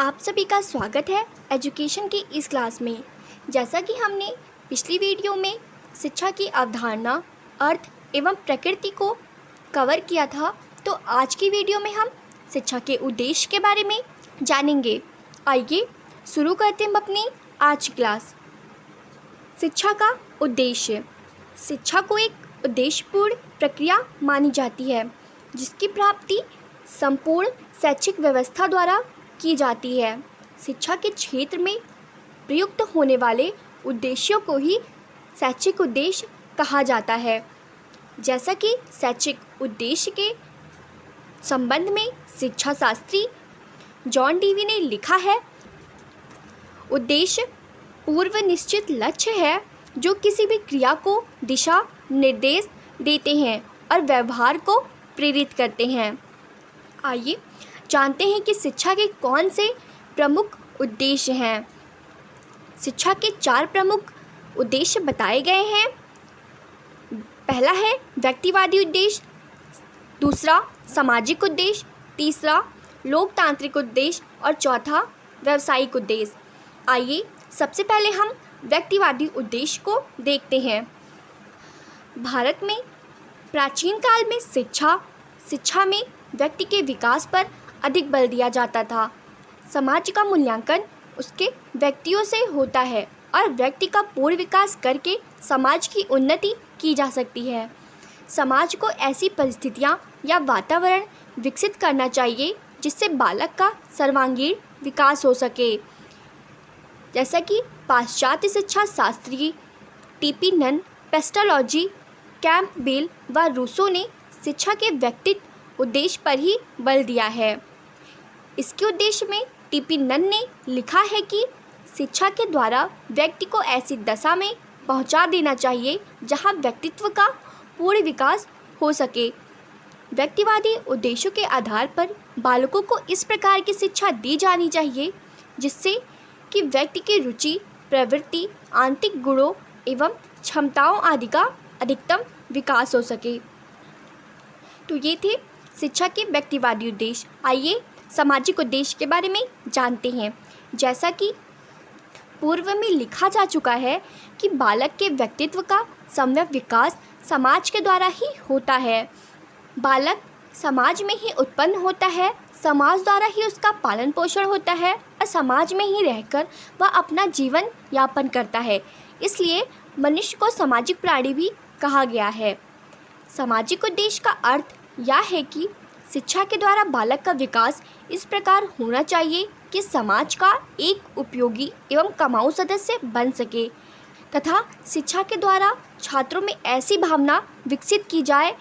आप सभी का स्वागत है एजुकेशन की इस क्लास में। जैसा कि हमने पिछली वीडियो में शिक्षा की अवधारणा, अर्थ एवं प्रकृति को कवर किया था, तो आज की वीडियो में हम शिक्षा के उद्देश्य के बारे में जानेंगे। आइए शुरू करते हैं अपनी आज की क्लास। शिक्षा का उद्देश्य। शिक्षा को एक उद्देश्यपूर्ण प्रक्रिया मानी जाती है जिसकी प्राप्ति संपूर्ण शैक्षिक व्यवस्था द्वारा की जाती है। शिक्षा के क्षेत्र में प्रयुक्त होने वाले उद्देश्यों को ही शैक्षिक उद्देश्य कहा जाता है। जैसा कि शैक्षिक उद्देश्य के संबंध में शिक्षा शास्त्री जॉन डीवी ने लिखा है, उद्देश्य पूर्व निश्चित लक्ष्य है जो किसी भी क्रिया को दिशा निर्देश देते हैं और व्यवहार को प्रेरित करते हैं। आइए जानते हैं कि शिक्षा के कौन से प्रमुख उद्देश्य हैं। शिक्षा के 4 प्रमुख उद्देश्य बताए गए हैं। पहला है व्यक्तिवादी उद्देश्य, दूसरा सामाजिक उद्देश्य, तीसरा लोकतांत्रिक उद्देश्य और चौथा व्यावसायिक उद्देश्य। आइए सबसे पहले हम व्यक्तिवादी उद्देश्य को देखते हैं। भारत में प्राचीन काल में शिक्षा में व्यक्ति के विकास पर अधिक बल दिया जाता था। समाज का मूल्यांकन उसके व्यक्तियों से होता है और व्यक्ति का पूर्ण विकास करके समाज की उन्नति की जा सकती है। समाज को ऐसी परिस्थितियां या वातावरण विकसित करना चाहिए जिससे बालक का सर्वांगीण विकास हो सके। जैसा कि पाश्चात्य शिक्षा शास्त्री टीपी नन, पेस्टालॉजी, कैंपबेल व रूसो ने शिक्षा के व्यक्तित्व उद्देश्य पर ही बल दिया है। इसके उद्देश्य में टीपी नन ने लिखा है कि शिक्षा के द्वारा व्यक्ति को ऐसी दशा में पहुंचा देना चाहिए जहां व्यक्तित्व का पूर्ण विकास हो सके। व्यक्तिवादी उद्देश्यों के आधार पर बालकों को इस प्रकार की शिक्षा दी जानी चाहिए जिससे कि व्यक्ति की रुचि, प्रवृत्ति, आंतरिक गुणों एवं क्षमताओं आदि का अधिकतम विकास हो सके। तो ये थे शिक्षा के व्यक्तिवादी उद्देश्य। आइए सामाजिक उद्देश्य के बारे में जानते हैं। जैसा कि पूर्व में लिखा जा चुका है कि बालक के व्यक्तित्व का सम्यक विकास समाज के द्वारा ही होता है। बालक समाज में ही उत्पन्न होता है, समाज द्वारा ही उसका पालन पोषण होता है और समाज में ही रहकर वह अपना जीवन यापन करता है। इसलिए मनुष्य को सामाजिक प्राणी भी कहा गया है। सामाजिक उद्देश्य का अर्थ यह है कि शिक्षा के द्वारा बालक का विकास इस प्रकार होना चाहिए कि समाज का एक उपयोगी एवं कमाऊ सदस्य बन सके तथा शिक्षा के द्वारा छात्रों में ऐसी भावना विकसित की जाए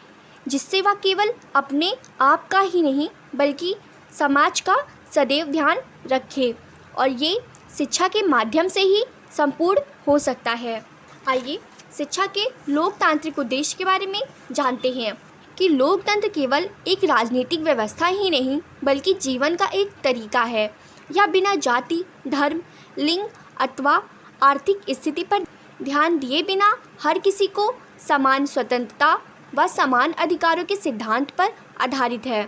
जिससे वह केवल अपने आप का ही नहीं बल्कि समाज का सदैव ध्यान रखे, और ये शिक्षा के माध्यम से ही संपूर्ण हो सकता है। आइए शिक्षा के लोकतांत्रिक उद्देश्य के बारे में जानते हैं कि लोकतंत्र केवल एक राजनीतिक व्यवस्था ही नहीं बल्कि जीवन का एक तरीका है। यह बिना जाति, धर्म, लिंग अथवा आर्थिक स्थिति पर ध्यान दिए बिना हर किसी को समान स्वतंत्रता व समान अधिकारों के सिद्धांत पर आधारित है।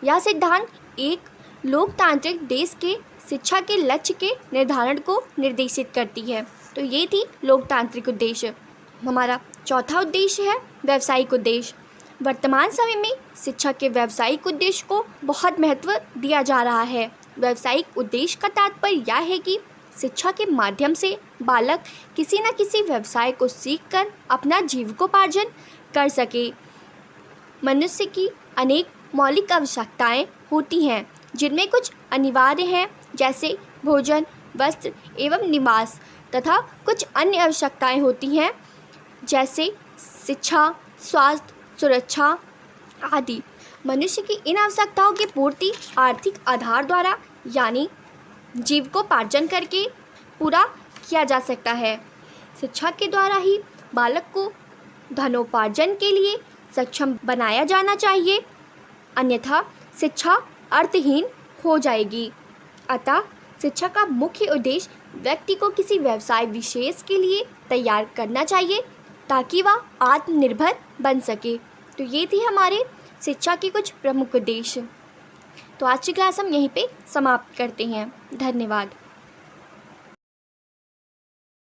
यह सिद्धांत एक लोकतांत्रिक देश के शिक्षा के लक्ष्य के निर्धारण को निर्देशित करती है। तो ये थी लोकतांत्रिक उद्देश्य। हमारा चौथा उद्देश्य है व्यावसायिक उद्देश्य। वर्तमान समय में शिक्षा के व्यावसायिक उद्देश्य को बहुत महत्व दिया जा रहा है। व्यावसायिक उद्देश्य का तात्पर्य यह है कि शिक्षा के माध्यम से बालक किसी न किसी व्यवसाय को सीखकर अपना जीविकोपार्जन कर सके। मनुष्य की अनेक मौलिक आवश्यकताएं होती हैं जिनमें कुछ अनिवार्य हैं जैसे भोजन, वस्त्र एवं निवास, तथा कुछ अन्य आवश्यकताएं होती हैं जैसे शिक्षा, स्वास्थ्य, सुरक्षा आदि। मनुष्य की इन आवश्यकताओं की पूर्ति आर्थिक आधार द्वारा यानी जीविकोपार्जन करके पूरा किया जा सकता है। शिक्षा के द्वारा ही बालक को धनोपार्जन के लिए सक्षम बनाया जाना चाहिए, अन्यथा शिक्षा अर्थहीन हो जाएगी। अतः शिक्षा का मुख्य उद्देश्य व्यक्ति को किसी व्यवसाय विशेष के लिए तैयार करना चाहिए ताकि वह आत्मनिर्भर बन सके। तो ये थी हमारे शिक्षा के कुछ प्रमुख उद्देश्य। तो आज की क्लास हम यहीं पे समाप्त करते हैं। धन्यवाद।